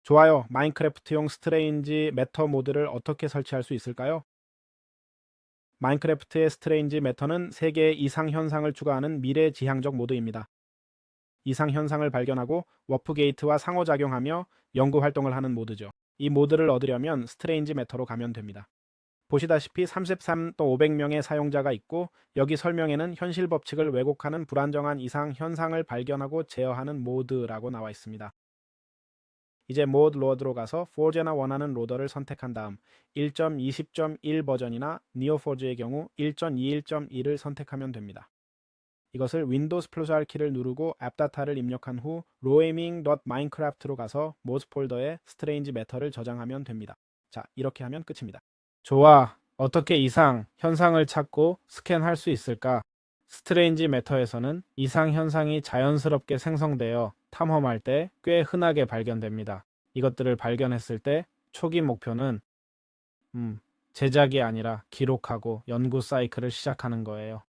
좋아요. 마인크래프트용 스트레인지 매터 모드를 어떻게 설치할 수 있을까요? 마인크래프트의 스트레인지 매터는 3개의 이상 현상을 추가하는 미래지향적 모드입니다. 이상 현상을 발견하고 워프 게이트와 상호작용하며 연구 활동을 하는 모드죠. 이 모드를 얻으려면 스트레인지 매터로 가면 됩니다. 보시다시피 33 또 500명의 사용자가 있고 여기 설명에는 현실 법칙을 왜곡하는 불안정한 이상 현상을 발견하고 제어하는 모드라고 나와 있습니다. 이제 모드 로드로 가서 포제나 원하는 로더를 선택한 다음 1.20.1 버전이나 니오포즈의 경우 1.21.1을 선택하면 됩니다. 이것을 윈도우 플러스 키를 누르고 앱 다타를 입력한 후 roaming.minecraft로 가서 모드 폴더에 스트레인지 매터를 저장하면 됩니다. 자, 이렇게 하면 끝입니다. 좋아. 어떻게 이상 현상을 찾고 스캔할 수 있을까? 스트레인지 매터에서는 이상 현상이 자연스럽게 생성되어 탐험할 때 꽤 흔하게 발견됩니다. 이것들을 발견했을 때 초기 목표는 제작이 아니라 기록하고 연구 사이클을 시작하는 거예요.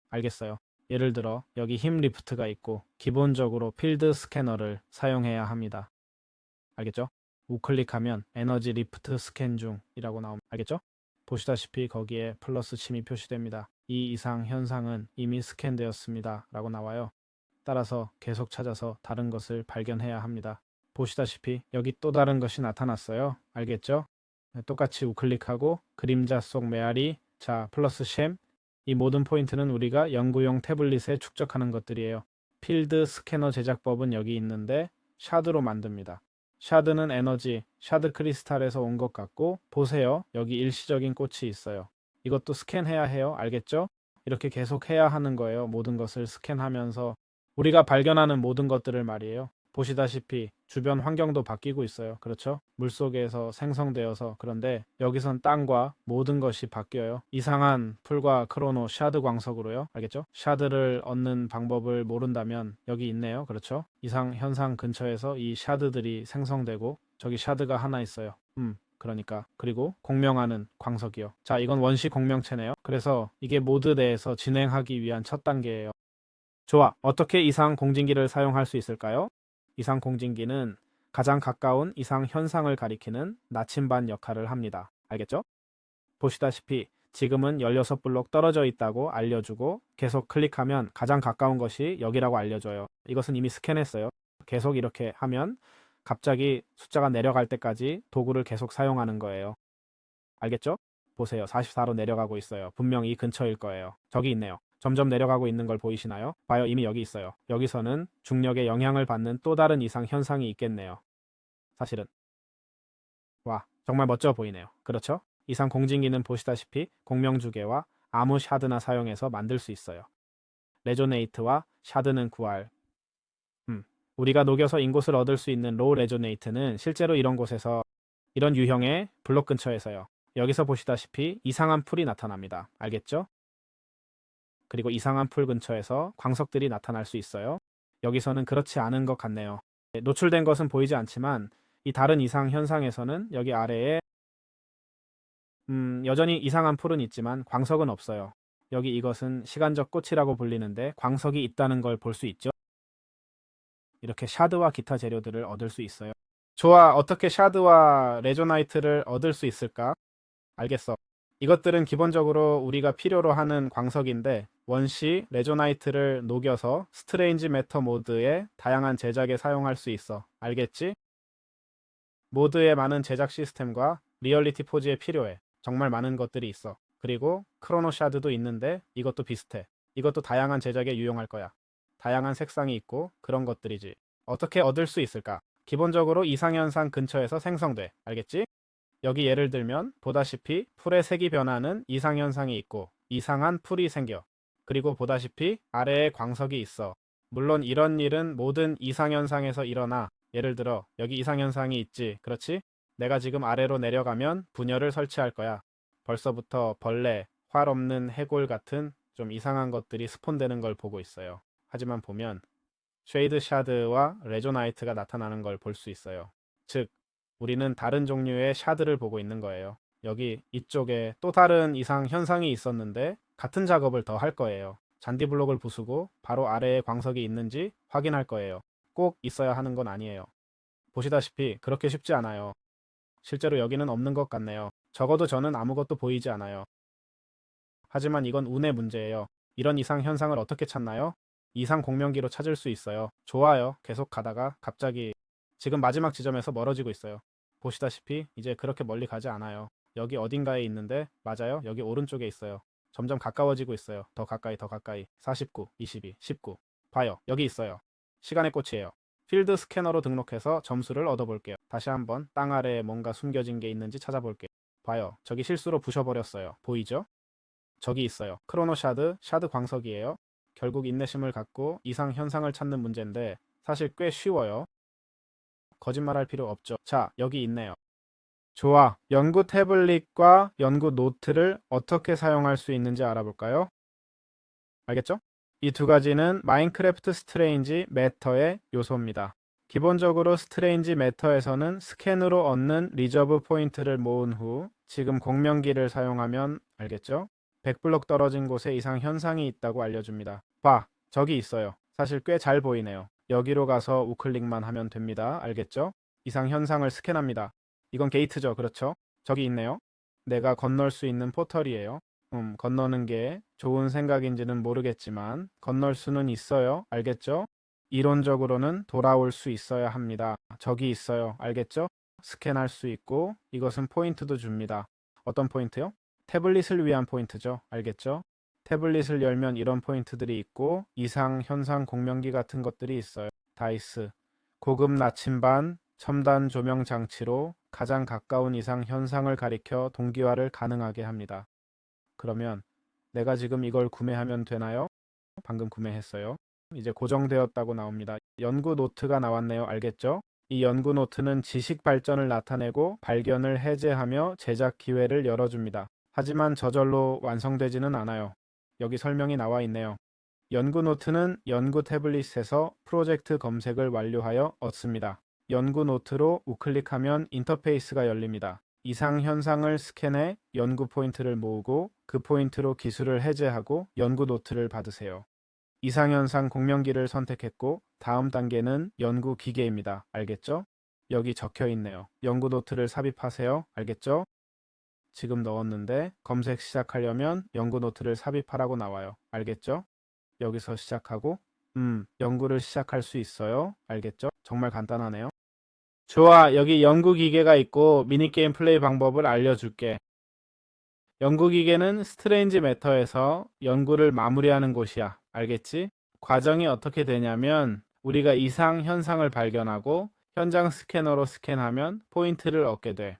알겠어요. 예를 들어 여기 힘 리프트가 있고 기본적으로 필드 스캐너를 사용해야 합니다. 알겠죠? 우클릭하면 에너지 리프트 스캔 중이라고 나옵니다. 알겠죠? 보시다시피 거기에 플러스 침이 표시됩니다. 이 이상 현상은 이미 스캔되었습니다. 라고 나와요. 따라서 계속 찾아서 다른 것을 발견해야 합니다. 보시다시피 여기 또 다른 것이 나타났어요. 알겠죠? 똑같이 우클릭하고 그림자 속 메아리, 자 플러스 샘, 이 모든 포인트는 우리가 연구용 태블릿에 축적하는 것들이에요. 필드 스캐너 제작법은 여기 있는데 샤드로 만듭니다. 샤드는 에너지, 샤드 크리스탈에서 온 것 같고 보세요. 여기 일시적인 꽃이 있어요. 이것도 스캔해야 해요. 알겠죠? 이렇게 계속 해야 하는 거예요. 모든 것을 스캔하면서 우리가 발견하는 모든 것들을 말이에요. 보시다시피 주변 환경도 바뀌고 있어요. 그렇죠? 물속에서 생성되어서 그런데 여기선 땅과 모든 것이 바뀌어요. 이상한 풀과 크로노 샤드 광석으로요. 알겠죠? 샤드를 얻는 방법을 모른다면 여기 있네요. 그렇죠? 이상 현상 근처에서 이 샤드들이 생성되고 저기 샤드가 하나 있어요. 그러니까 그리고 공명하는 광석이요. 자, 이건 원시 공명체네요. 그래서 이게 모드 내에서 진행하기 위한 첫 단계예요. 좋아. 어떻게 이상 공진기를 사용할 수 있을까요? 이상 공진기는 가장 가까운 이상 현상을 가리키는 나침반 역할을 합니다. 알겠죠? 보시다시피 지금은 16블록 떨어져 있다고 알려주고 계속 클릭하면 가장 가까운 것이 여기라고 알려줘요. 이것은 이미 스캔했어요. 계속 이렇게 하면 갑자기 숫자가 내려갈 때까지 도구를 계속 사용하는 거예요. 알겠죠? 보세요. 44로 내려가고 있어요. 분명 이 근처일 거예요. 저기 있네요. 점점 내려가고 있는 걸 보이시나요? 봐요. 이미 여기 있어요. 여기서는 중력의 영향을 받는 또 다른 이상 현상이 있겠네요. 사실은. 와, 정말 멋져 보이네요. 그렇죠? 이상 공진기는 보시다시피 공명주계와 아무 샤드나 사용해서 만들 수 있어요. 레조네이트와 샤드는 구할. 우리가 녹여서 인곳을 얻을 수 있는 로 레조네이트는 실제로 이런 곳에서 이런 유형의 블록 근처에서요. 여기서 보시다시피 이상한 풀이 나타납니다. 알겠죠? 그리고 이상한 풀 근처에서 광석들이 나타날 수 있어요. 여기서는 그렇지 않은 것 같네요. 노출된 것은 보이지 않지만 이 다른 이상 현상에서는 여기 아래에 여전히 이상한 풀은 있지만 광석은 없어요. 여기 이것은 시간적 꽃이라고 불리는데 광석이 있다는 걸 볼 수 있죠. 이렇게 샤드와 기타 재료들을 얻을 수 있어요. 좋아, 어떻게 샤드와 레조나이트를 얻을 수 있을까? 알겠어. 이것들은 기본적으로 우리가 필요로 하는 광석인데 원시 레조나이트를 녹여서 스트레인지 매터 모드의 다양한 제작에 사용할 수 있어. 알겠지? 모드에 많은 제작 시스템과 리얼리티 포즈에 필요해. 정말 많은 것들이 있어. 그리고 크로노 샤드도 있는데 이것도 비슷해. 이것도 다양한 제작에 유용할 거야. 다양한 색상이 있고 그런 것들이지. 어떻게 얻을 수 있을까? 기본적으로 이상현상 근처에서 생성돼. 알겠지? 여기 예를 들면 보다시피 풀의 색이 변하는 이상현상이 있고 이상한 풀이 생겨. 그리고 보다시피 아래에 광석이 있어. 물론 이런 일은 모든 이상현상에서 일어나. 예를 들어 여기 이상현상이 있지. 그렇지? 내가 지금 아래로 내려가면 분열을 설치할 거야. 벌써부터 벌레, 활 없는 해골 같은 좀 이상한 것들이 스폰되는 걸 보고 있어요. 하지만 보면 쉐이드 샤드와 레조나이트가 나타나는 걸 볼 수 있어요. 즉 우리는 다른 종류의 샤드를 보고 있는 거예요. 여기 이쪽에 또 다른 이상 현상이 있었는데 같은 작업을 더 할 거예요. 잔디 블록을 부수고 바로 아래에 광석이 있는지 확인할 거예요. 꼭 있어야 하는 건 아니에요. 보시다시피 그렇게 쉽지 않아요. 실제로 여기는 없는 것 같네요. 적어도 저는 아무것도 보이지 않아요. 하지만 이건 운의 문제예요. 이런 이상 현상을 어떻게 찾나요? 이상 공명기로 찾을 수 있어요. 좋아요. 계속 가다가 갑자기 지금 마지막 지점에서 멀어지고 있어요. 보시다시피 이제 그렇게 멀리 가지 않아요. 여기 어딘가에 있는데 맞아요. 여기 오른쪽에 있어요. 점점 가까워지고 있어요. 더 가까이 더 가까이. 49, 22, 19. 봐요. 여기 있어요. 시간의 꽃이에요. 필드 스캐너로 등록해서 점수를 얻어볼게요. 다시 한번 땅 아래에 뭔가 숨겨진 게 있는지 찾아볼게요. 봐요. 저기 실수로 부셔버렸어요. 보이죠? 저기 있어요. 크로노 샤드 광석이에요. 결국 인내심을 갖고 이상 현상을 찾는 문제인데 사실 꽤 쉬워요. 거짓말할 필요 없죠. 자, 여기 있네요. 좋아. 연구 태블릿과 연구 노트를 어떻게 사용할 수 있는지 알아볼까요? 알겠죠? 이 두 가지는 마인크래프트 스트레인지 매터의 요소입니다. 기본적으로 스트레인지 매터에서는 스캔으로 얻는 리저브 포인트를 모은 후 지금 공명기를 사용하면 알겠죠? 100블록 떨어진 곳에 이상 현상이 있다고 알려줍니다. 봐, 저기 있어요. 사실 꽤 잘 보이네요. 여기로 가서 우클릭만 하면 됩니다. 알겠죠? 이상 현상을 스캔합니다. 이건 게이트죠, 그렇죠? 저기 있네요. 내가 건널 수 있는 포털이에요. 건너는 게 좋은 생각인지는 모르겠지만 건널 수는 있어요. 알겠죠? 이론적으로는 돌아올 수 있어야 합니다. 저기 있어요. 알겠죠? 스캔할 수 있고 이것은 포인트도 줍니다. 어떤 포인트요? 태블릿을 위한 포인트죠. 알겠죠? 태블릿을 열면 이런 포인트들이 있고 이상, 현상, 공명기 같은 것들이 있어요. 다이스, 고급 나침반, 첨단 조명 장치로 가장 가까운 이상 현상을 가리켜 동기화를 가능하게 합니다. 그러면 내가 지금 이걸 구매하면 되나요? 방금 구매했어요. 이제 고정되었다고 나옵니다. 연구 노트가 나왔네요. 알겠죠? 이 연구 노트는 지식 발전을 나타내고 발견을 해제하며 제작 기회를 열어줍니다. 하지만 저절로 완성되지는 않아요. 여기 설명이 나와 있네요. 연구 노트는 연구 태블릿에서 프로젝트 검색을 완료하여 얻습니다. 연구 노트로 우클릭하면 인터페이스가 열립니다. 이상 현상을 스캔해 연구 포인트를 모으고 그 포인트로 기술을 해제하고 연구 노트를 받으세요. 이상 현상 공명기를 선택했고 다음 단계는 연구 기계입니다. 알겠죠? 여기 적혀 있네요. 연구 노트를 삽입하세요. 알겠죠? 지금 넣었는데 검색 시작하려면 연구 노트를 삽입하라고 나와요. 알겠죠? 여기서 시작하고 연구를 시작할 수 있어요. 알겠죠? 정말 간단하네요. 좋아, 여기 연구 기계가 있고 미니게임 플레이 방법을 알려줄게. 연구 기계는 스트레인지 매터에서 연구를 마무리하는 곳이야. 알겠지? 과정이 어떻게 되냐면 우리가 이상 현상을 발견하고 현장 스캐너로 스캔하면 포인트를 얻게 돼.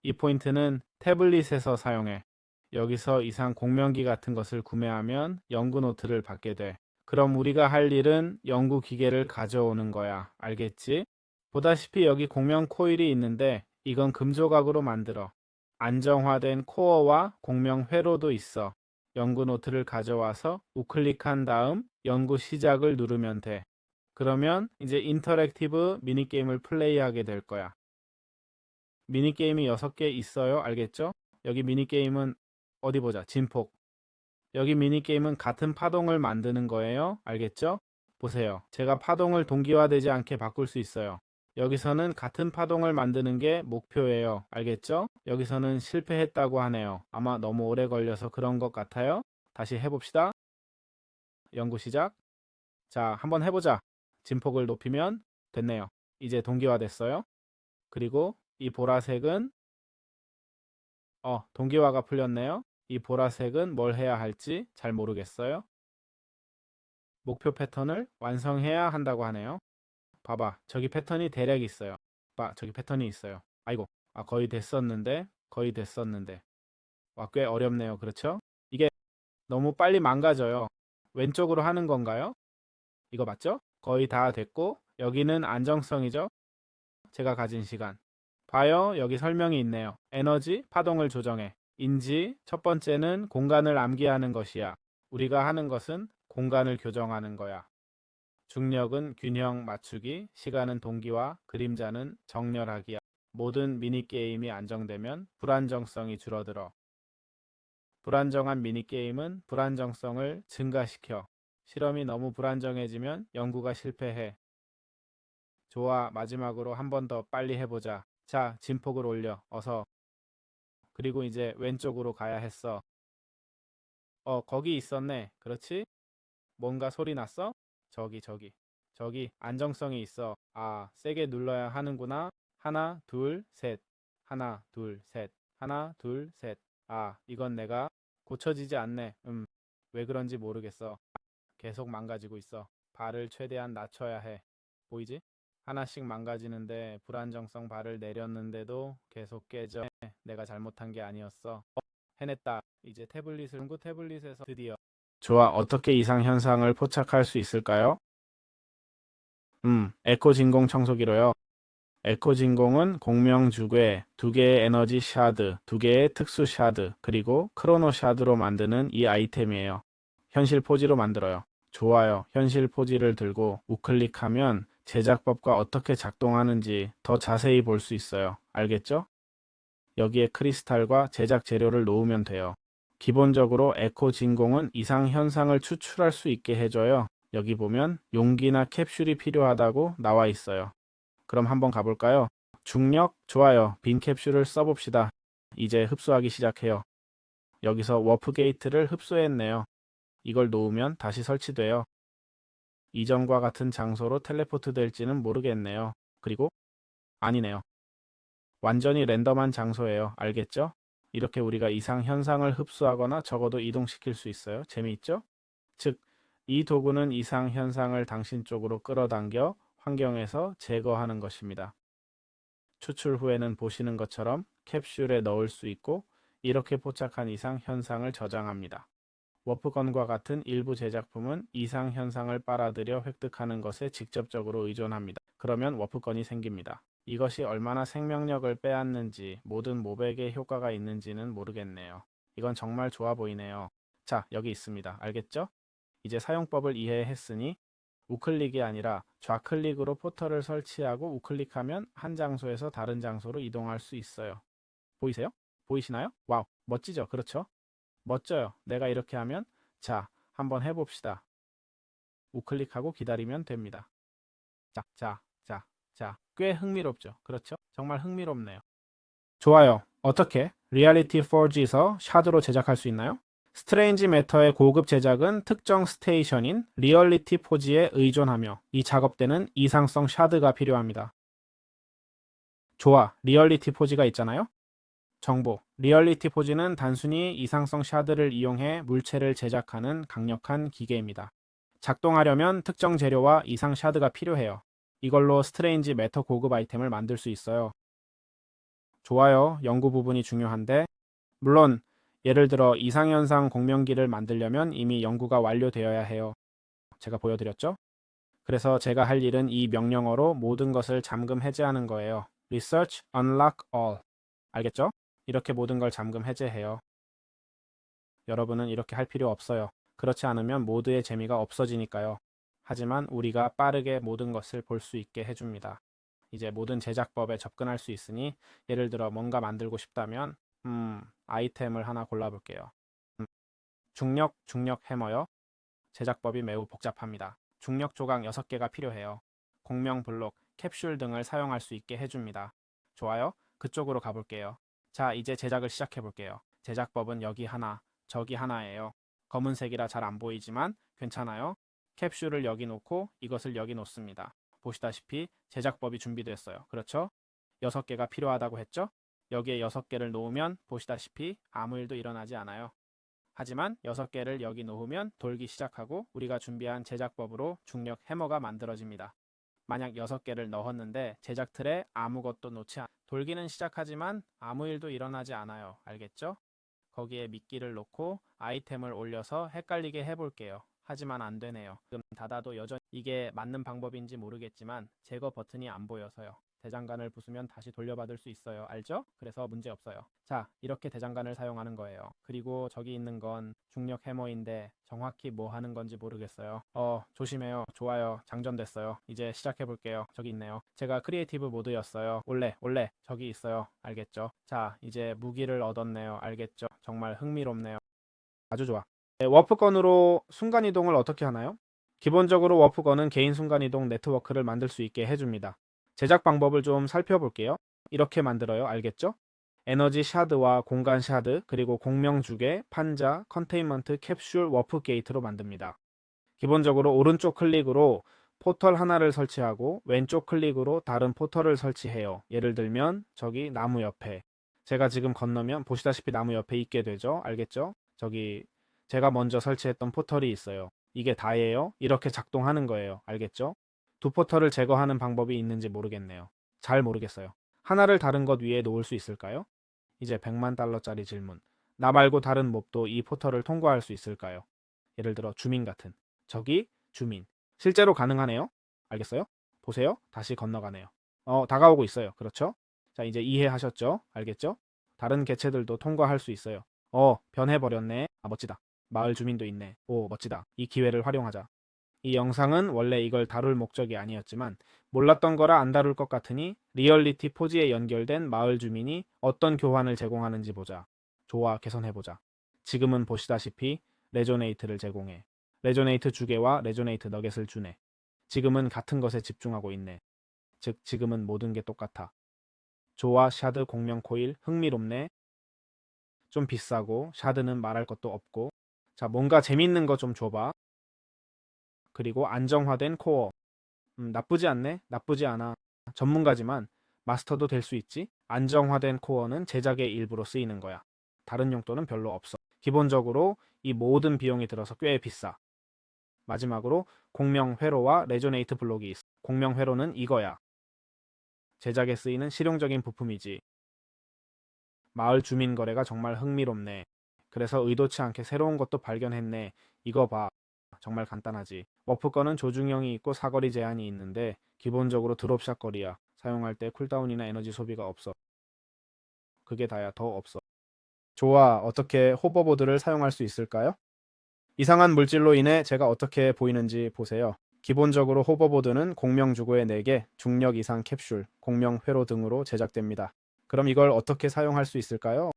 이 포인트는 태블릿에서 사용해. 여기서 이상 공명기 같은 것을 구매하면 연구 노트를 받게 돼. 그럼 우리가 할 일은 연구 기계를 가져오는 거야. 알겠지? 보다시피 여기 공명 코일이 있는데 이건 금조각으로 만들어. 안정화된 코어와 공명 회로도 있어. 연구 노트를 가져와서 우클릭한 다음 연구 시작을 누르면 돼. 그러면 이제 인터랙티브 미니게임을 플레이하게 될 거야. 미니게임이 6개 있어요. 알겠죠? 여기 미니게임은 어디 보자. 진폭. 여기 미니게임은 같은 파동을 만드는 거예요. 알겠죠? 보세요. 제가 파동을 동기화되지 않게 바꿀 수 있어요. 여기서는 같은 파동을 만드는 게 목표예요. 알겠죠? 여기서는 실패했다고 하네요. 아마 너무 오래 걸려서 그런 것 같아요. 다시 해봅시다. 연구 시작. 자, 한번 해보자. 진폭을 높이면 됐네요. 이제 동기화됐어요. 그리고 이 보라색은 동기화가 풀렸네요. 이 보라색은 뭘 해야 할지 잘 모르겠어요. 목표 패턴을 완성해야 한다고 하네요. 봐봐, 저기 패턴이 대략 있어요. 봐, 저기 패턴이 있어요. 아이고, 거의 됐었는데, 거의 됐었는데. 와, 꽤 어렵네요. 그렇죠? 이게 너무 빨리 망가져요. 왼쪽으로 하는 건가요? 이거 맞죠? 거의 다 됐고, 여기는 안정성이죠? 제가 가진 시간. 봐요, 여기 설명이 있네요. 에너지, 파동을 조정해. 인지, 첫 번째는 공간을 암기하는 것이야. 우리가 하는 것은 공간을 교정하는 거야. 중력은 균형 맞추기, 시간은 동기화, 그림자는 정렬하기야. 모든 미니게임이 안정되면 불안정성이 줄어들어. 불안정한 미니게임은 불안정성을 증가시켜. 실험이 너무 불안정해지면 연구가 실패해. 좋아. 마지막으로 한 번 더 빨리 해보자. 자, 진폭을 올려. 어서. 그리고 이제 왼쪽으로 가야 했어. 거기 있었네. 그렇지? 뭔가 소리 났어? 저기. 안정성이 있어. 아, 세게 눌러야 하는구나. 하나, 둘, 셋. 하나, 둘, 셋. 하나, 둘, 셋. 아, 이건 내가 고쳐지지 않네. 왜 그런지 모르겠어. 계속 망가지고 있어. 발을 최대한 낮춰야 해. 보이지? 하나씩 망가지는데 불안정성 발을 내렸는데도 계속 깨져. 내가 잘못한 게 아니었어. 해냈다. 이제 중고 태블릿에서 드디어. 좋아. 어떻게 이상 현상을 포착할 수 있을까요? 에코 진공 청소기로요. 에코 진공은 공명 주괴, 두 개의 에너지 샤드, 두 개의 특수 샤드, 그리고 크로노 샤드로 만드는 이 아이템이에요. 현실 포지로 만들어요. 좋아요. 현실 포지를 들고 우클릭하면 제작법과 어떻게 작동하는지 더 자세히 볼 수 있어요. 알겠죠? 여기에 크리스탈과 제작 재료를 놓으면 돼요. 기본적으로 에코 진공은 이상 현상을 추출할 수 있게 해줘요. 여기 보면 용기나 캡슐이 필요하다고 나와 있어요. 그럼 한번 가볼까요? 중력, 좋아요. 빈 캡슐을 써봅시다. 이제 흡수하기 시작해요. 여기서 워프 게이트를 흡수했네요. 이걸 놓으면 다시 설치돼요. 이전과 같은 장소로 텔레포트 될지는 모르겠네요. 그리고 아니네요. 완전히 랜덤한 장소예요. 알겠죠? 이렇게 우리가 이상 현상을 흡수하거나 적어도 이동시킬 수 있어요. 재미있죠? 즉, 이 도구는 이상 현상을 당신 쪽으로 끌어당겨 환경에서 제거하는 것입니다. 추출 후에는 보시는 것처럼 캡슐에 넣을 수 있고 이렇게 포착한 이상 현상을 저장합니다. 워프건과 같은 일부 제작품은 이상 현상을 빨아들여 획득하는 것에 직접적으로 의존합니다. 그러면 워프건이 생깁니다. 이것이 얼마나 생명력을 빼앗는지 모든 몹에게 효과가 있는지는 모르겠네요. 이건 정말 좋아 보이네요. 자, 여기 있습니다. 알겠죠? 이제 사용법을 이해했으니 우클릭이 아니라 좌클릭으로 포털을 설치하고 우클릭하면 한 장소에서 다른 장소로 이동할 수 있어요. 보이세요? 보이시나요? 와우, 멋지죠? 그렇죠? 멋져요. 내가 이렇게 하면 자, 한번 해봅시다. 우클릭하고 기다리면 됩니다. 꽤 흥미롭죠? 그렇죠? 정말 흥미롭네요. 좋아요. 어떻게? 리얼리티 4G에서 샤드로 제작할 수 있나요? 스트레인지 매터의 고급 제작은 특정 스테이션인 리얼리티 포지에 의존하며 이 작업대는 이상성 샤드가 필요합니다. 좋아. 리얼리티 포지가 있잖아요? 정보. 리얼리티 포지는 단순히 이상성 샤드를 이용해 물체를 제작하는 강력한 기계입니다. 작동하려면 특정 재료와 이상 샤드가 필요해요. 이걸로 스트레인지 매터 고급 아이템을 만들 수 있어요. 좋아요. 연구 부분이 중요한데 물론 예를 들어 이상현상 공명기를 만들려면 이미 연구가 완료되어야 해요. 제가 보여드렸죠? 그래서 제가 할 일은 이 명령어로 모든 것을 잠금 해제하는 거예요. Research, Unlock All. 알겠죠? 이렇게 모든 걸 잠금 해제해요. 여러분은 이렇게 할 필요 없어요. 그렇지 않으면 모드의 재미가 없어지니까요. 하지만 우리가 빠르게 모든 것을 볼 수 있게 해줍니다. 이제 모든 제작법에 접근할 수 있으니 예를 들어 뭔가 만들고 싶다면 아이템을 하나 골라볼게요. 중력 해머요. 제작법이 매우 복잡합니다. 중력 조각 6개가 필요해요. 공명 블록, 캡슐 등을 사용할 수 있게 해줍니다. 좋아요. 그쪽으로 가볼게요. 자, 이제 제작을 시작해볼게요. 제작법은 여기 하나, 저기 하나예요. 검은색이라 잘 안 보이지만 괜찮아요. 캡슐을 여기 놓고 이것을 여기 놓습니다. 보시다시피 제작법이 준비됐어요. 그렇죠? 6개가 필요하다고 했죠? 여기에 6개를 놓으면 보시다시피 아무 일도 일어나지 않아요. 하지만 6개를 여기 놓으면 돌기 시작하고 우리가 준비한 제작법으로 중력 해머가 만들어집니다. 만약 6개를 넣었는데 제작 틀에 아무것도 놓지 않 돌기는 시작하지만 아무 일도 일어나지 않아요. 알겠죠? 거기에 미끼를 놓고 아이템을 올려서 헷갈리게 해볼게요. 하지만 안 되네요. 지금 닫아도 여전히 이게 맞는 방법인지 모르겠지만 제거 버튼이 안 보여서요. 대장간을 부수면 다시 돌려받을 수 있어요. 알죠? 그래서 문제 없어요. 자, 이렇게 대장간을 사용하는 거예요. 그리고 저기 있는 건 중력 해머인데 정확히 뭐 하는 건지 모르겠어요. 조심해요. 좋아요. 장전됐어요. 이제 시작해 볼게요. 저기 있네요. 제가 크리에이티브 모드였어요. 원래 저기 있어요. 알겠죠? 자, 이제 무기를 얻었네요. 알겠죠? 정말 흥미롭네요. 아주 좋아. 네, 워프건으로 순간이동을 어떻게 하나요? 기본적으로 워프건은 개인 순간이동 네트워크를 만들 수 있게 해줍니다. 제작 방법을 좀 살펴볼게요. 이렇게 만들어요. 알겠죠? 에너지 샤드와 공간 샤드, 그리고 공명 주개, 판자, 컨테인먼트, 캡슐, 워프 게이트로 만듭니다. 기본적으로 오른쪽 클릭으로 포털 하나를 설치하고 왼쪽 클릭으로 다른 포털을 설치해요. 예를 들면 저기 나무 옆에, 제가 지금 건너면 보시다시피 나무 옆에 있게 되죠. 알겠죠? 저기 제가 먼저 설치했던 포털이 있어요. 이게 다예요. 이렇게 작동하는 거예요. 알겠죠? 두 포털을 제거하는 방법이 있는지 모르겠네요. 잘 모르겠어요. 하나를 다른 것 위에 놓을 수 있을까요? 이제 100만 달러짜리 질문. 나 말고 다른 몹도 이 포털을 통과할 수 있을까요? 예를 들어 주민 같은. 저기 주민. 실제로 가능하네요. 알겠어요? 보세요. 다시 건너가네요. 다가오고 있어요. 그렇죠? 자, 이제 이해하셨죠? 알겠죠? 다른 개체들도 통과할 수 있어요. 변해버렸네. 아, 멋지다. 마을 주민도 있네. 오, 멋지다. 이 기회를 활용하자. 이 영상은 원래 이걸 다룰 목적이 아니었지만 몰랐던 거라 안 다룰 것 같으니 리얼리티 포지에 연결된 마을 주민이 어떤 교환을 제공하는지 보자. 좋아, 개선해보자. 지금은 보시다시피 레조네이트를 제공해. 레조네이트 주개와 레조네이트 너겟을 주네. 지금은 같은 것에 집중하고 있네. 즉 지금은 모든 게 똑같아. 좋아, 샤드 공명 코일 흥미롭네. 좀 비싸고 샤드는 말할 것도 없고. 자, 뭔가 재밌는 거 좀 줘봐. 그리고 안정화된 코어. 나쁘지 않네? 나쁘지 않아. 전문가지만 마스터도 될 수 있지? 안정화된 코어는 제작의 일부로 쓰이는 거야. 다른 용도는 별로 없어. 기본적으로 이 모든 비용이 들어서 꽤 비싸. 마지막으로 공명 회로와 레조네이트 블록이 있어. 공명 회로는 이거야. 제작에 쓰이는 실용적인 부품이지. 마을 주민 거래가 정말 흥미롭네. 그래서 의도치 않게 새로운 것도 발견했네. 이거 봐. 정말 간단하지. 워프 거는 조중형이 있고 사거리 제한이 있는데 기본적으로 드롭샷 거리야. 사용할 때 쿨다운이나 에너지 소비가 없어. 그게 다야. 더 없어. 좋아. 어떻게 호버보드를 사용할 수 있을까요? 이상한 물질로 인해 제가 어떻게 보이는지 보세요. 기본적으로 호버보드는 공명주고의 4개, 중력 이상 캡슐, 공명 회로 등으로 제작됩니다. 그럼 이걸 어떻게 사용할 수 있을까요?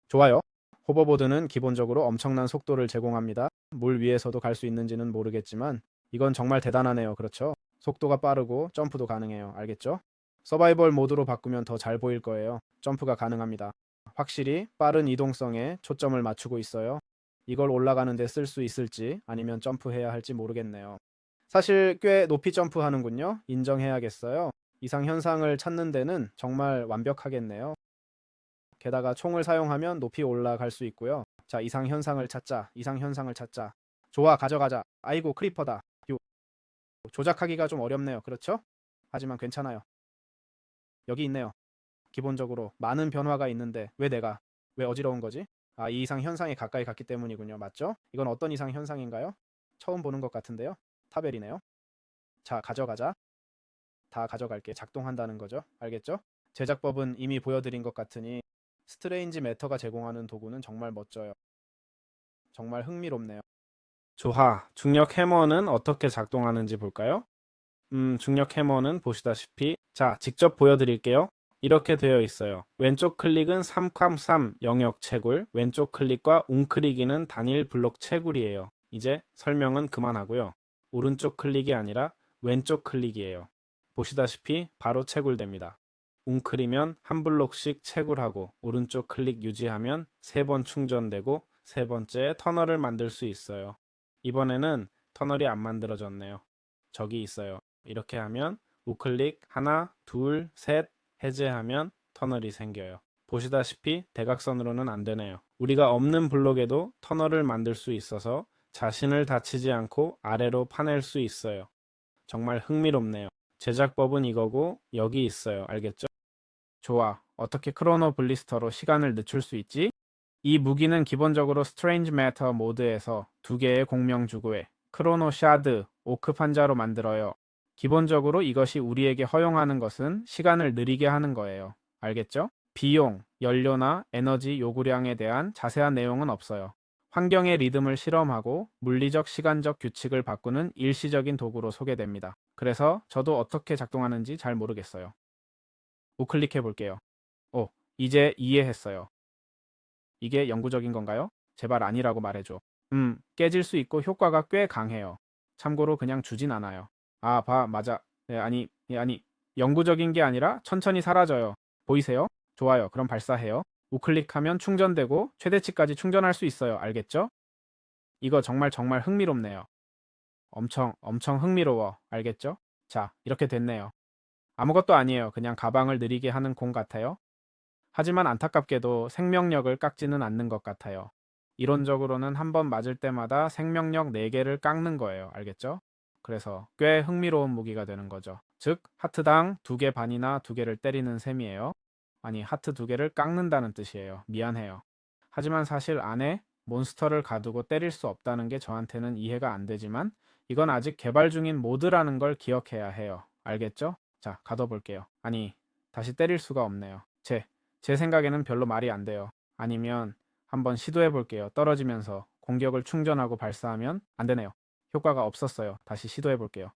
좋아요. 호버보드는 기본적으로 엄청난 속도를 제공합니다. 물 위에서도 갈 수 있는지는 모르겠지만 이건 정말 대단하네요. 그렇죠? 속도가 빠르고 점프도 가능해요. 알겠죠? 서바이벌 모드로 바꾸면 더 잘 보일 거예요. 점프가 가능합니다. 확실히 빠른 이동성에 초점을 맞추고 있어요. 이걸 올라가는데 쓸 수 있을지 아니면 점프해야 할지 모르겠네요. 사실 꽤 높이 점프하는군요. 인정해야겠어요. 이상 현상을 찾는 데는 정말 완벽하겠네요. 게다가 총을 사용하면 높이 올라갈 수 있고요. 자, 이상 현상을 찾자. 이상 현상을 찾자. 좋아, 가져가자. 아이고, 크리퍼다. 조작하기가 좀 어렵네요. 그렇죠? 하지만 괜찮아요. 여기 있네요. 기본적으로 많은 변화가 있는데 왜 어지러운 거지? 아, 이 이상 현상에 가까이 갔기 때문이군요. 맞죠? 이건 어떤 이상 현상인가요? 처음 보는 것 같은데요. 타벨이네요. 자, 가져가자. 다 가져갈게. 작동한다는 거죠. 알겠죠? 제작법은 이미 보여드린 것 같으니 스트레인지 매터가 제공하는 도구는 정말 멋져요. 정말 흥미롭네요. 좋아. 중력 해머는 어떻게 작동하는지 볼까요? 중력 해머는 보시다시피 자, 직접 보여드릴게요. 이렇게 되어 있어요. 왼쪽 클릭은 3캄3 영역 채굴, 왼쪽 클릭과 웅크리기는 단일 블록 채굴이에요. 이제 설명은 그만하고요. 오른쪽 클릭이 아니라 왼쪽 클릭이에요. 보시다시피 바로 채굴됩니다. 웅크리면 한 블록씩 채굴하고 오른쪽 클릭 유지하면 3번 충전되고 세 번째 터널을 만들 수 있어요. 이번에는 터널이 안 만들어졌네요. 저기 있어요. 이렇게 하면 우클릭 하나, 둘, 셋 해제하면 터널이 생겨요. 보시다시피 대각선으로는 안 되네요. 우리가 없는 블록에도 터널을 만들 수 있어서 자신을 다치지 않고 아래로 파낼 수 있어요. 정말 흥미롭네요. 제작법은 이거고 여기 있어요. 알겠죠? 좋아. 어떻게 크로노 블리스터로 시간을 늦출 수 있지? 이 무기는 기본적으로 스트레인지 매터 모드에서 2개의 공명 주고에 크로노 샤드, 오크 판자로 만들어요. 기본적으로 이것이 우리에게 허용하는 것은 시간을 느리게 하는 거예요. 알겠죠? 비용, 연료나 에너지 요구량에 대한 자세한 내용은 없어요. 환경의 리듬을 실험하고 물리적 시간적 규칙을 바꾸는 일시적인 도구로 소개됩니다. 그래서 저도 어떻게 작동하는지 잘 모르겠어요. 우클릭해 볼게요. 이제 이해했어요. 이게 영구적인 건가요? 제발 아니라고 말해줘. 깨질 수 있고 효과가 꽤 강해요. 참고로 그냥 주진 않아요. 아, 맞아. 네, 아니. 영구적인 게 아니라 천천히 사라져요. 보이세요? 좋아요. 그럼 발사해요. 우클릭하면 충전되고 최대치까지 충전할 수 있어요. 알겠죠? 이거 정말 정말 흥미롭네요. 엄청 흥미로워. 알겠죠? 자, 이렇게 됐네요. 아무것도 아니에요. 그냥 가방을 느리게 하는 공 같아요. 하지만 안타깝게도 생명력을 깎지는 않는 것 같아요. 이론적으로는 한 번 맞을 때마다 생명력 4개를 깎는 거예요. 알겠죠? 그래서 꽤 흥미로운 무기가 되는 거죠. 즉, 하트당 2개 반이나 2개를 때리는 셈이에요. 아니, 하트 2개를 깎는다는 뜻이에요. 미안해요. 하지만 사실 안에 몬스터를 가두고 때릴 수 없다는 게 저한테는 이해가 안 되지만 이건 아직 개발 중인 모드라는 걸 기억해야 해요. 알겠죠? 자, 가둬볼게요. 아니, 다시 때릴 수가 없네요. 제 생각에는 별로 말이 안 돼요. 아니면 한번 시도해 볼게요. 떨어지면서 공격을 충전하고 발사하면 안 되네요. 효과가 없었어요. 다시 시도해 볼게요.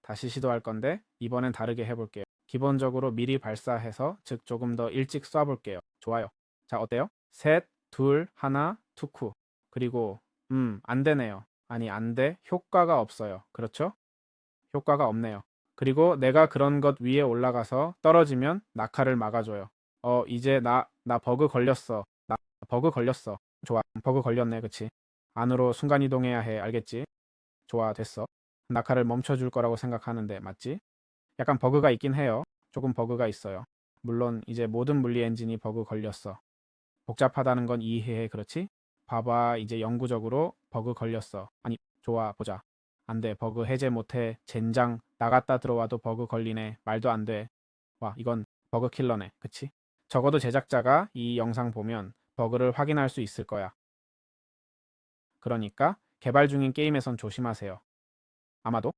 다시 시도할 건데 이번엔 다르게 해볼게요. 기본적으로 미리 발사해서 즉 조금 더 일찍 쏴볼게요. 좋아요. 자, 어때요? 셋, 둘, 하나, 투쿠. 그리고 안 되네요. 아니, 안 돼. 효과가 없어요. 그렇죠? 효과가 없네요. 그리고 내가 그런 것 위에 올라가서 떨어지면 낙하를 막아줘요. 이제 나 버그 걸렸어. 나 버그 걸렸어. 좋아. 버그 걸렸네. 그치? 안으로 순간이동해야 해. 알겠지? 좋아. 됐어. 낙하를 멈춰줄 거라고 생각하는데 맞지? 약간 버그가 있긴 해요. 조금 버그가 있어요. 물론 이제 모든 물리 엔진이 버그 걸렸어. 복잡하다는 건 이해해. 그렇지? 봐봐. 이제 영구적으로 버그 걸렸어. 아니, 좋아. 보자. 안 돼. 버그 해제 못해. 젠장. 나갔다 들어와도 버그 걸리네. 말도 안 돼. 와, 이건 버그 킬러네. 그치? 적어도 제작자가 이 영상 보면 버그를 확인할 수 있을 거야. 그러니까 개발 중인 게임에선 조심하세요. 아마도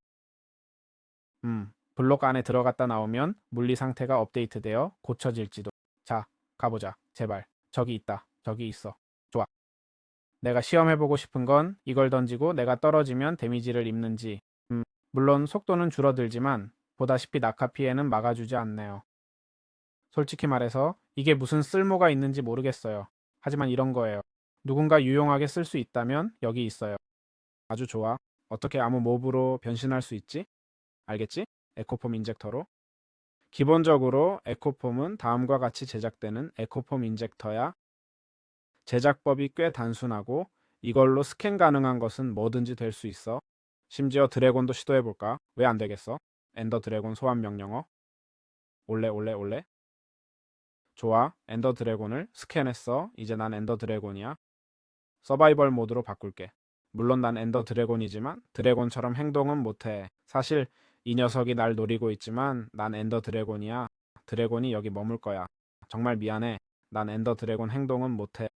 블록 안에 들어갔다 나오면 물리 상태가 업데이트되어 고쳐질지도. 자, 가보자. 제발. 저기 있다. 저기 있어. 좋아. 내가 시험해보고 싶은 건 이걸 던지고 내가 떨어지면 데미지를 입는지. 물론 속도는 줄어들지만 보다시피 낙하 피해는 막아주지 않네요. 솔직히 말해서 이게 무슨 쓸모가 있는지 모르겠어요. 하지만 이런 거예요. 누군가 유용하게 쓸 수 있다면 여기 있어요. 아주 좋아. 어떻게 아무 몹으로 변신할 수 있지? 알겠지? 에코폼 인젝터로. 기본적으로 에코폼은 다음과 같이 제작되는 에코폼 인젝터야. 제작법이 꽤 단순하고 이걸로 스캔 가능한 것은 뭐든지 될 수 있어. 심지어 드래곤도 시도해볼까? 왜 안 되겠어? 엔더 드래곤 소환 명령어. 올레 올레 올레. 좋아. 엔더 드래곤을 스캔했어. 이제 난 엔더 드래곤이야. 서바이벌 모드로 바꿀게. 물론 난 엔더 드래곤이지만 드래곤처럼 행동은 못해. 사실 이 녀석이 날 노리고 있지만 난 엔더 드래곤이야. 드래곤이 여기 머물 거야. 정말 미안해. 난 엔더 드래곤 행동은 못해.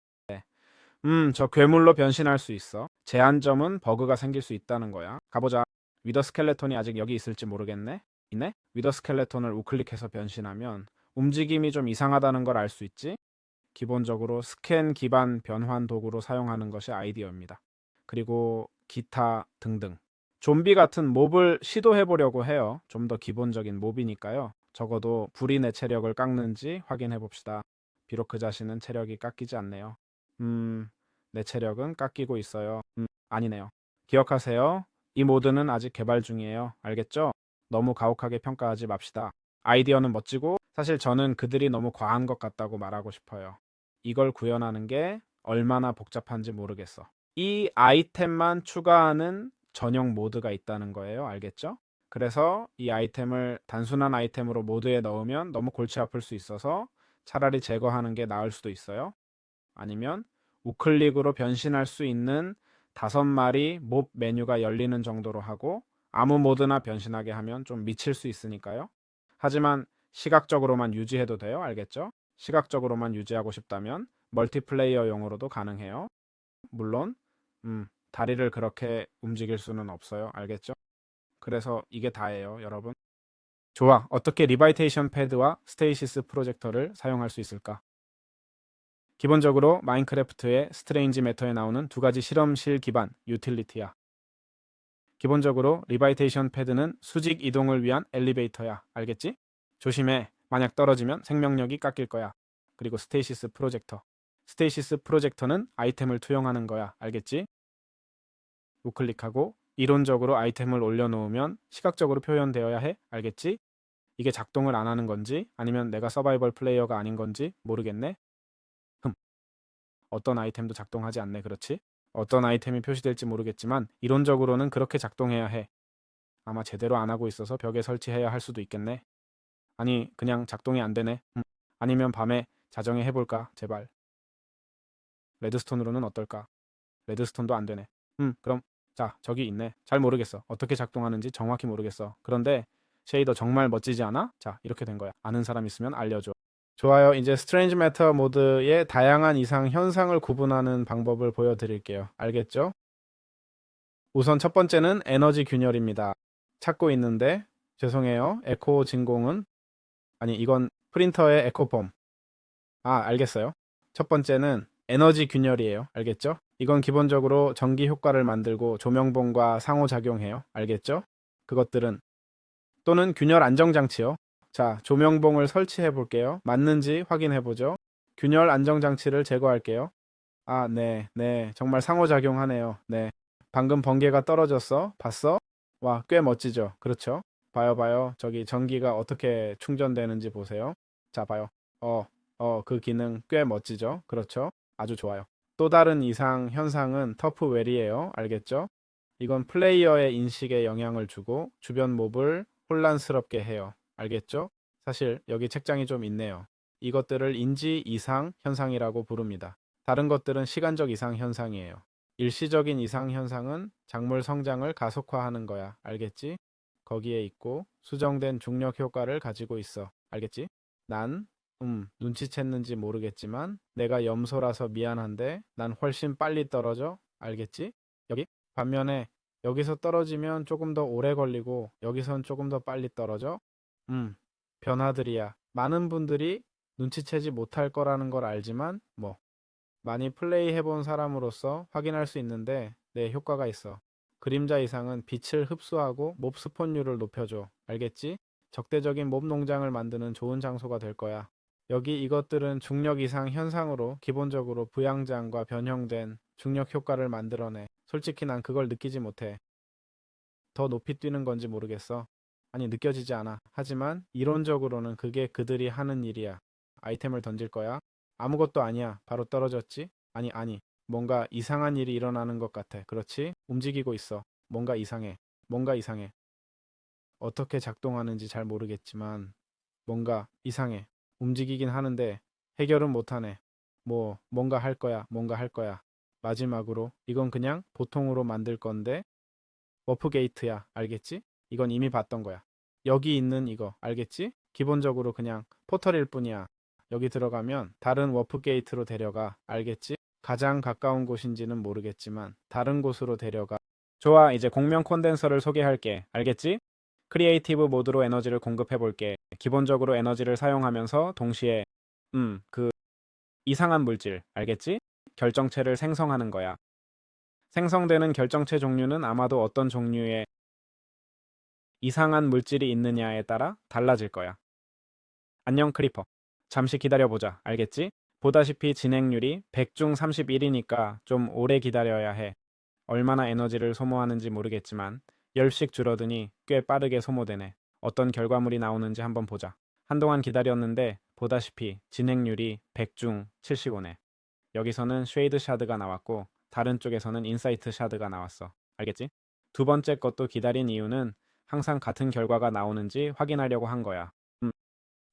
저 괴물로 변신할 수 있어. 제한점은 버그가 생길 수 있다는 거야. 가보자. 위더 스켈레톤이 아직 여기 있을지 모르겠네. 있네? 위더 스켈레톤을 우클릭해서 변신하면 움직임이 좀 이상하다는 걸 알 수 있지? 기본적으로 스캔 기반 변환 도구로 사용하는 것이 아이디어입니다. 그리고 기타 등등. 좀비 같은 몹을 시도해 보려고 해요. 좀 더 기본적인 몹이니까요. 적어도 불이 내 체력을 깎는지 확인해 봅시다. 비록 그 자신은 체력이 깎이지 않네요. 내 체력은 깎이고 있어요. 아니네요. 기억하세요. 이 모드는 아직 개발 중이에요. 알겠죠? 너무 가혹하게 평가하지 맙시다. 아이디어는 멋지고 사실 저는 그들이 너무 과한 것 같다고 말하고 싶어요. 이걸 구현하는 게 얼마나 복잡한지 모르겠어. 이 아이템만 추가하는 전용 모드가 있다는 거예요. 알겠죠? 그래서 이 아이템을 단순한 아이템으로 모드에 넣으면 너무 골치 아플 수 있어서 차라리 제거하는 게 나을 수도 있어요. 아니면 우클릭으로 변신할 수 있는 5마리 몹 메뉴가 열리는 정도로 하고 아무 모드나 변신하게 하면 좀 미칠 수 있으니까요. 하지만 시각적으로만 유지해도 돼요. 알겠죠? 시각적으로만 유지하고 싶다면 멀티플레이어용으로도 가능해요. 물론 다리를 그렇게 움직일 수는 없어요. 알겠죠? 그래서 이게 다예요, 여러분. 좋아. 어떻게 리바이테이션 패드와 스테이시스 프로젝터를 사용할 수 있을까? 기본적으로 마인크래프트의 스트레인지 매터에 나오는 2가지 실험실 기반 유틸리티야. 기본적으로 리바이테이션 패드는 수직 이동을 위한 엘리베이터야. 알겠지? 조심해. 만약 떨어지면 생명력이 깎일 거야. 그리고 스테이시스 프로젝터. 스테이시스 프로젝터는 아이템을 투영하는 거야. 알겠지? 우클릭하고 이론적으로 아이템을 올려놓으면 시각적으로 표현되어야 해. 알겠지? 이게 작동을 안 하는 건지 아니면 내가 서바이벌 플레이어가 아닌 건지 모르겠네. 흠, 어떤 아이템도 작동하지 않네. 그렇지? 어떤 아이템이 표시될지 모르겠지만 이론적으로는 그렇게 작동해야 해. 아마 제대로 안 하고 있어서 벽에 설치해야 할 수도 있겠네. 아니, 그냥 작동이 안 되네. 아니면 밤에 자정에 해볼까? 제발. 레드스톤으로는 어떨까? 레드스톤도 안 되네. 그럼 자, 저기 있네. 잘 모르겠어. 어떻게 작동하는지 정확히 모르겠어. 그런데 쉐이더 정말 멋지지 않아? 자, 이렇게 된 거야. 아는 사람 있으면 알려줘. 좋아요. 이제 스트레인지 매터 모드의 다양한 이상 현상을 구분하는 방법을 보여드릴게요. 알겠죠? 우선 첫 번째는 에너지 균열입니다. 찾고 있는데 죄송해요. 에코 진공은 아니 이건 프린터의 에코폼. 아, 알겠어요. 첫 번째는 에너지 균열이에요. 알겠죠? 이건 기본적으로 전기 효과를 만들고 조명봉과 상호작용해요. 알겠죠? 그것들은 또는 균열 안정장치요. 자, 조명봉을 설치해 볼게요. 맞는지 확인해 보죠. 균열 안정장치를 제거할게요. 아, 네, 네. 정말 상호작용하네요. 네. 방금 번개가 떨어졌어. 봤어? 와, 꽤 멋지죠? 그렇죠? 봐요, 봐요. 저기 전기가 어떻게 충전되는지 보세요. 자, 봐요. 어, 그 기능 꽤 멋지죠? 그렇죠? 아주 좋아요. 또 다른 이상 현상은 터프웰이에요. 알겠죠? 이건 플레이어의 인식에 영향을 주고 주변 몹을 혼란스럽게 해요. 알겠죠? 사실 여기 책장이 좀 있네요. 이것들을 인지 이상 현상이라고 부릅니다. 다른 것들은 시간적 이상 현상이에요. 일시적인 이상 현상은 작물 성장을 가속화하는 거야. 알겠지? 거기에 있고 수정된 중력 효과를 가지고 있어. 알겠지? 난 눈치챘는지 모르겠지만 내가 염소라서 미안한데 난 훨씬 빨리 떨어져. 알겠지? 여기? 반면에 여기서 떨어지면 조금 더 오래 걸리고 여기선 조금 더 빨리 떨어져. 변화들이야. 많은 분들이 눈치채지 못할 거라는 걸 알지만 많이 플레이 해본 사람으로서 확인할 수 있는데 네, 효과가 있어. 그림자 이상은 빛을 흡수하고 몹 스폰율을 높여줘. 알겠지? 적대적인 몹 농장을 만드는 좋은 장소가 될 거야. 여기 이것들은 중력 이상 현상으로 기본적으로 부양장과 변형된 중력 효과를 만들어내. 솔직히 난 그걸 느끼지 못해. 더 높이 뛰는 건지 모르겠어. 아니, 느껴지지 않아. 하지만 이론적으로는 그게 그들이 하는 일이야. 아이템을 던질 거야. 아무것도 아니야. 바로 떨어졌지? 아니. 뭔가 이상한 일이 일어나는 것 같아. 그렇지? 움직이고 있어. 뭔가 이상해. 뭔가 이상해. 어떻게 작동하는지 잘 모르겠지만 뭔가 이상해. 움직이긴 하는데 해결은 못하네. 뭔가 할 거야. 뭔가 할 거야. 마지막으로 이건 그냥 보통으로 만들 건데 워프 게이트야. 알겠지? 이건 이미 봤던 거야. 여기 있는 이거. 알겠지? 기본적으로 그냥 포털일 뿐이야. 여기 들어가면 다른 워프 게이트로 데려가. 알겠지? 가장 가까운 곳인지는 모르겠지만 다른 곳으로 데려가. 좋아. 이제 공명 콘덴서를 소개할게. 알겠지? 크리에이티브 모드로 에너지를 공급해 볼게. 기본적으로 에너지를 사용하면서 동시에 그 이상한 물질. 알겠지? 결정체를 생성하는 거야. 생성되는 결정체 종류는 아마도 어떤 종류의 이상한 물질이 있느냐에 따라 달라질 거야. 안녕 크리퍼. 잠시 기다려보자. 알겠지? 보다시피 진행률이 100 중 31이니까 좀 오래 기다려야 해. 얼마나 에너지를 소모하는지 모르겠지만 10씩 줄어드니 꽤 빠르게 소모되네. 어떤 결과물이 나오는지 한번 보자. 한동안 기다렸는데 보다시피 진행률이 100 중 75네. 여기서는 쉐이드 샤드가 나왔고 다른 쪽에서는 인사이트 샤드가 나왔어. 알겠지? 두 번째 것도 기다린 이유는 항상 같은 결과가 나오는지 확인하려고 한 거야.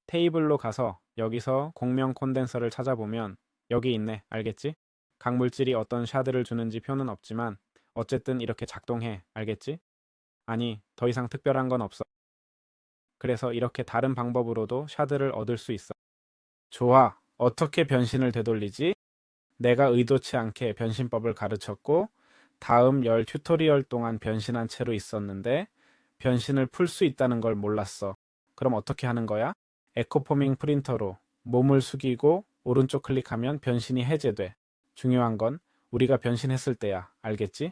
테이블로 가서 여기서 공명 콘덴서를 찾아보면 여기 있네. 알겠지? 각 물질이 어떤 샤드를 주는지 표는 없지만 어쨌든 이렇게 작동해. 알겠지? 아니, 더 이상 특별한 건 없어. 그래서 이렇게 다른 방법으로도 샤드를 얻을 수 있어. 좋아. 어떻게 변신을 되돌리지? 내가 의도치 않게 변신법을 가르쳤고 다음 열 튜토리얼 동안 변신한 채로 있었는데 변신을 풀 수 있다는 걸 몰랐어. 그럼 어떻게 하는 거야? 에코포밍 프린터로 몸을 숙이고 오른쪽 클릭하면 변신이 해제돼. 중요한 건 우리가 변신했을 때야. 알겠지?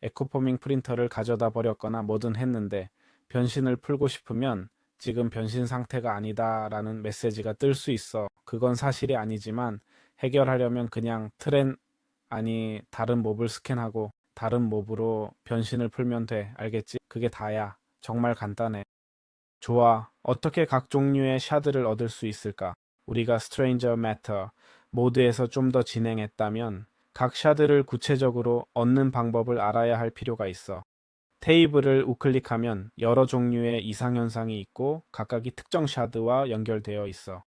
에코포밍 프린터를 가져다 버렸거나 뭐든 했는데 변신을 풀고 싶으면 지금 변신 상태가 아니다 라는 메시지가 뜰 수 있어. 그건 사실이 아니지만 해결하려면 그냥 다른 몹을 스캔하고 다른 몹으로 변신을 풀면 돼. 알겠지? 그게 다야. 정말 간단해. 좋아. 어떻게 각 종류의 샤드를 얻을 수 있을까? 우리가 Stranger Matter 모드에서 좀 더 진행했다면 각 샤드를 구체적으로 얻는 방법을 알아야 할 필요가 있어. 테이블을 우클릭하면 여러 종류의 이상현상이 있고 각각이 특정 샤드와 연결되어 있어.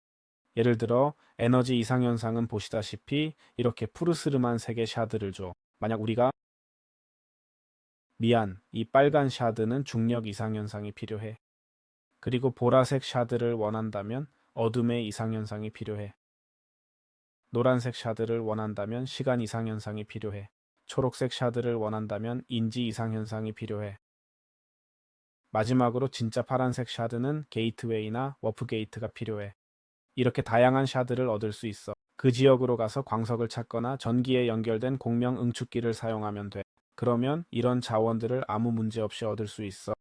예를 들어 에너지 이상현상은 보시다시피 이렇게 푸르스름한 색의 샤드를 줘. 만약 우리가 미안, 이 빨간 샤드는 중력 이상현상이 필요해. 그리고 보라색 샤드를 원한다면 어둠의 이상현상이 필요해. 노란색 샤드를 원한다면 시간 이상현상이 필요해. 초록색 샤드를 원한다면 인지 이상현상이 필요해. 마지막으로 진짜 파란색 샤드는 게이트웨이나 워프 게이트가 필요해. 이렇게 다양한 샤드를 얻을 수 있어. 그 지역으로 가서 광석을 찾거나 전기에 연결된 공명 응축기를 사용하면 돼. 그러면 이런 자원들을 아무 문제 없이 얻을 수 있어.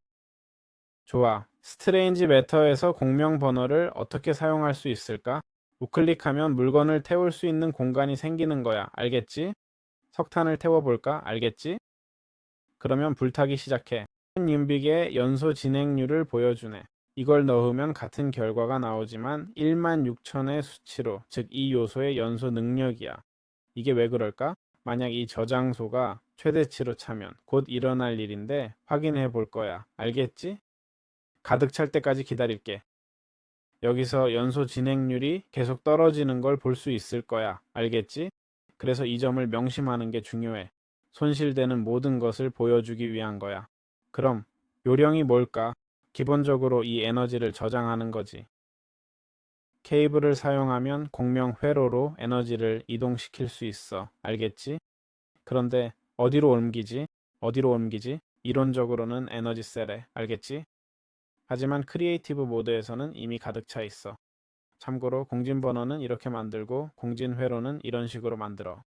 좋아. 스트레인지 매터에서 공명 버너를 어떻게 사용할 수 있을까? 우클릭하면 물건을 태울 수 있는 공간이 생기는 거야. 알겠지? 석탄을 태워볼까? 알겠지? 그러면 불타기 시작해. 윤빅의 연소 진행률을 보여주네. 이걸 넣으면 같은 결과가 나오지만 16,000의 수치로, 즉 이 요소의 연소 능력이야. 이게 왜 그럴까? 만약 이 저장소가 최대치로 차면 곧 일어날 일인데 확인해 볼 거야. 알겠지? 가득 찰 때까지 기다릴게. 여기서 연소 진행률이 계속 떨어지는 걸 볼 수 있을 거야. 알겠지? 그래서 이 점을 명심하는 게 중요해. 손실되는 모든 것을 보여주기 위한 거야. 그럼 요령이 뭘까? 기본적으로 이 에너지를 저장하는 거지. 케이블을 사용하면 공명 회로로 에너지를 이동시킬 수 있어. 알겠지? 그런데 어디로 옮기지? 어디로 옮기지? 이론적으로는 에너지 셀에. 알겠지? 하지만 크리에이티브 모드에서는 이미 가득 차 있어. 참고로 공진 번호는 이렇게 만들고 공진 회로는 이런 식으로 만들어.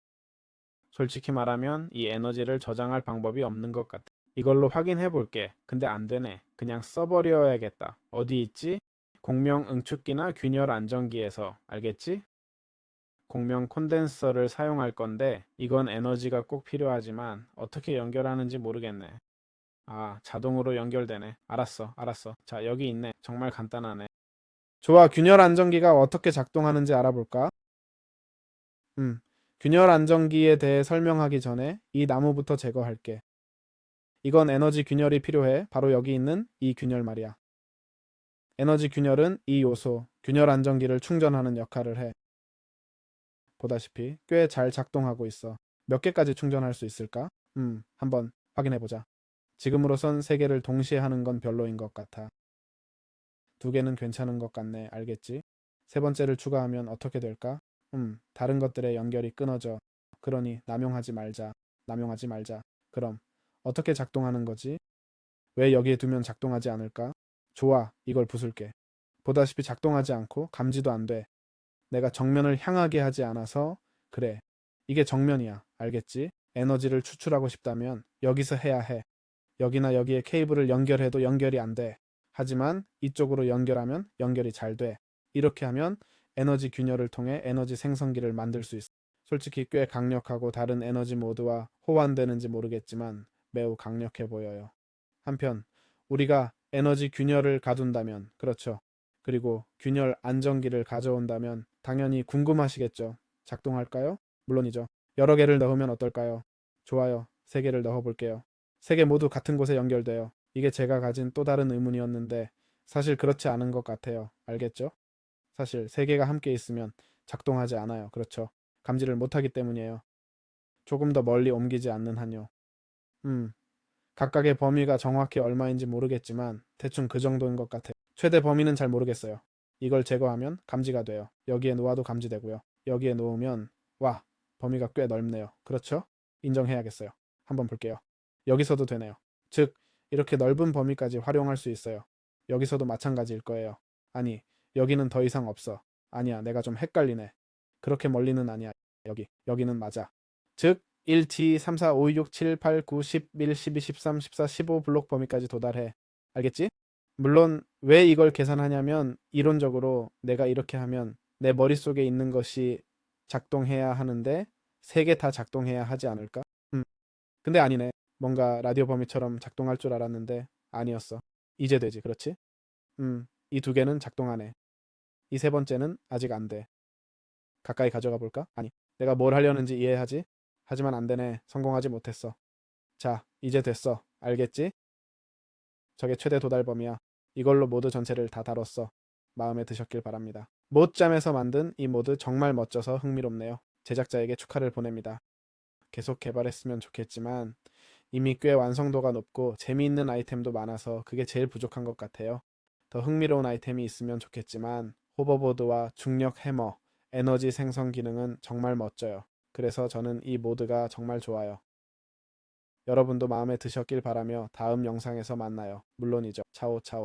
솔직히 말하면 이 에너지를 저장할 방법이 없는 것 같아. 이걸로 확인해 볼게. 근데 안 되네. 그냥 써버려야겠다. 어디 있지? 공명 응축기나 균열 안정기에서. 알겠지? 공명 콘덴서를 사용할 건데 이건 에너지가 꼭 필요하지만 어떻게 연결하는지 모르겠네. 아, 자동으로 연결되네. 알았어, 알았어. 자, 여기 있네. 정말 간단하네. 좋아, 균열 안정기가 어떻게 작동하는지 알아볼까? 균열 안정기에 대해 설명하기 전에 이 나무부터 제거할게. 이건 에너지 균열이 필요해. 바로 여기 있는 이 균열 말이야. 에너지 균열은 이 요소, 균열 안정기를 충전하는 역할을 해. 보다시피 꽤 잘 작동하고 있어. 몇 개까지 충전할 수 있을까? 한번 확인해보자. 지금으로선 3개를 동시에 하는 건 별로인 것 같아. 2개는 괜찮은 것 같네. 알겠지? 세 번째를 추가하면 어떻게 될까? 다른 것들의 연결이 끊어져. 그러니 남용하지 말자. 남용하지 말자. 그럼 어떻게 작동하는 거지? 왜 여기에 두면 작동하지 않을까? 좋아, 이걸 부술게. 보다시피 작동하지 않고 감지도 안 돼. 내가 정면을 향하게 하지 않아서 그래. 이게 정면이야. 알겠지? 에너지를 추출하고 싶다면 여기서 해야 해. 여기나 여기에 케이블을 연결해도 연결이 안 돼. 하지만 이쪽으로 연결하면 연결이 잘 돼. 이렇게 하면 에너지 균열을 통해 에너지 생성기를 만들 수 있어. 솔직히 꽤 강력하고 다른 에너지 모드와 호환되는지 모르겠지만 매우 강력해 보여요. 한편 우리가 에너지 균열을 가둔다면, 그렇죠. 그리고 균열 안정기를 가져온다면 당연히 궁금하시겠죠. 작동할까요? 물론이죠. 여러 개를 넣으면 어떨까요? 좋아요. 3개를 넣어볼게요. 3개 모두 같은 곳에 연결돼요. 이게 제가 가진 또 다른 의문이었는데 사실 그렇지 않은 것 같아요. 알겠죠? 사실 3개가 함께 있으면 작동하지 않아요. 그렇죠? 감지를 못하기 때문이에요. 조금 더 멀리 옮기지 않는 한요. 음, 각각의 범위가 정확히 얼마인지 모르겠지만 대충 그 정도인 것 같아요. 최대 범위는 잘 모르겠어요. 이걸 제거하면 감지가 돼요. 여기에 놓아도 감지되고요. 여기에 놓으면 와, 범위가 꽤 넓네요. 그렇죠? 인정해야겠어요. 한번 볼게요. 여기서도 되네요. 즉, 이렇게 넓은 범위까지 활용할 수 있어요. 여기서도 마찬가지일 거예요. 아니, 여기는 더 이상 없어. 아니야, 내가 좀 헷갈리네. 그렇게 멀리는 아니야. 여기는 맞아. 즉, 1T 3, 4, 5, 6, 7, 8, 9, 10, 11, 12, 13, 14, 15 블록 범위까지 도달해. 알겠지? 물론 왜 이걸 계산하냐면 이론적으로 내가 이렇게 하면 내 머릿속에 있는 것이 작동해야 하는데 3개 다 작동해야 하지 않을까? 근데 아니네. 뭔가 라디오 범위처럼 작동할 줄 알았는데 아니었어. 이제 되지, 그렇지? 이 두 개는 작동하네. 이 세 번째는 아직 안 돼. 가까이 가져가 볼까? 아니, 내가 뭘 하려는지 이해하지? 하지만 안 되네. 성공하지 못했어. 자, 이제 됐어. 알겠지? 저게 최대 도달범위야. 이걸로 모드 전체를 다 다뤘어. 마음에 드셨길 바랍니다. 못잠에서 만든 이 모드 정말 멋져서 흥미롭네요. 제작자에게 축하를 보냅니다. 계속 개발했으면 좋겠지만 이미 꽤 완성도가 높고 재미있는 아이템도 많아서 그게 제일 부족한 것 같아요. 더 흥미로운 아이템이 있으면 좋겠지만 호버보드와 중력 해머, 에너지 생성 기능은 정말 멋져요. 그래서 저는 이 모드가 정말 좋아요. 여러분도 마음에 드셨길 바라며 다음 영상에서 만나요. 물론이죠. 차오 차오.